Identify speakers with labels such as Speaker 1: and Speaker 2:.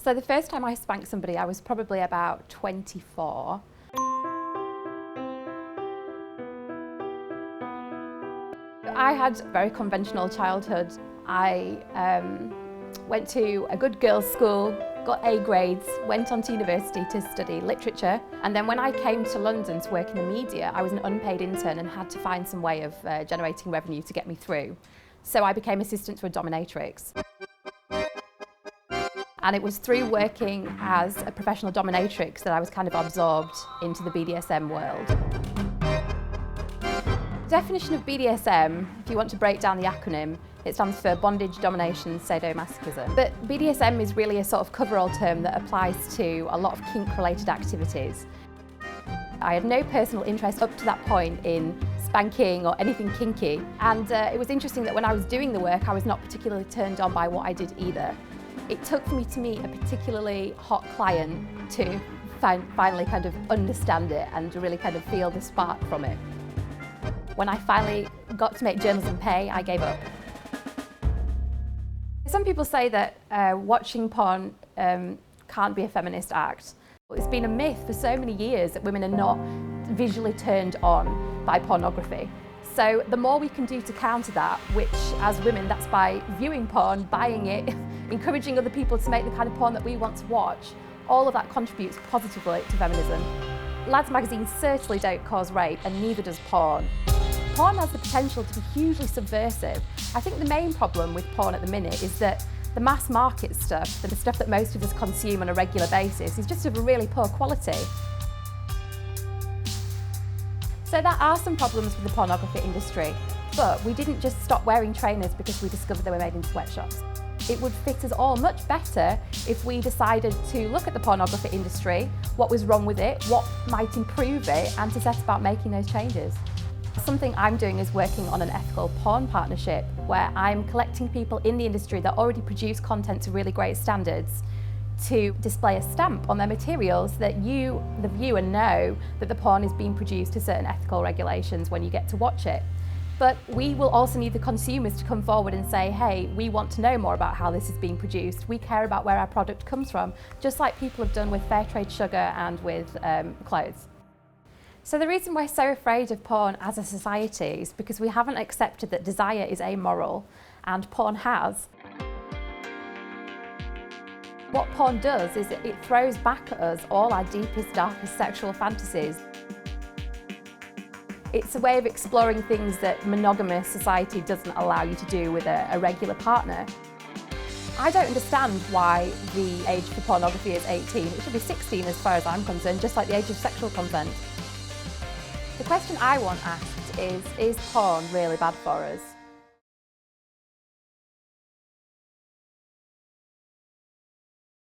Speaker 1: So the first time I spanked somebody, I was probably about 24. I had a very conventional childhood. I went to a good girls' school, got A grades, went on to university to study literature, and then when I came to London to work in the media, I was an unpaid intern and had to find some way of generating revenue to get me through. So I became assistant to a dominatrix. And it was through working as a professional dominatrix that I was kind of absorbed into the BDSM world. The definition of BDSM, if you want to break down the acronym, it stands for bondage, domination, sadomasochism. But BDSM is really a sort of coverall term that applies to a lot of kink-related activities. I had no personal interest up to that point in spanking or anything kinky, and it was interesting that when I was doing the work, I was not particularly turned on by what I did either. It took me to meet a particularly hot client to finally kind of understand it and to really kind of feel the spark from it. When I finally got to make journalism pay, I gave up. Some people say that watching porn can't be a feminist act. It's been a myth for so many years that women are not visually turned on by pornography. So the more we can do to counter that, which as women, that's by viewing porn, buying it, encouraging other people to make the kind of porn that we want to watch, all of that contributes positively to feminism. Lads magazines certainly don't cause rape, and neither does porn. Porn has the potential to be hugely subversive. I think the main problem with porn at the minute is that the mass market stuff, the stuff that most of us consume on a regular basis, is just of a really poor quality. So there are some problems with the pornography industry, but we didn't just stop wearing trainers because we discovered they were made in sweatshops. It would fit us all much better if we decided to look at the pornography industry, what was wrong with it, what might improve it, and to set about making those changes. Something I'm doing is working on an ethical porn partnership where I'm collecting people in the industry that already produce content to really great standards to display a stamp on their materials that you, the viewer, know that the porn is being produced to certain ethical regulations when you get to watch it. But we will also need the consumers to come forward and say, hey, we want to know more about how this is being produced. We care about where our product comes from, just like people have done with fair trade sugar and with clothes. So the reason we're so afraid of porn as a society is because we haven't accepted that desire is amoral, and porn has. What porn does is it throws back at us all our deepest, darkest sexual fantasies. It's a way of exploring things that monogamous society doesn't allow you to do with a regular partner. I don't understand why the age for pornography is 18. It should be 16 as far as I'm concerned, just like the age of sexual consent. The question I want asked is porn really bad for us?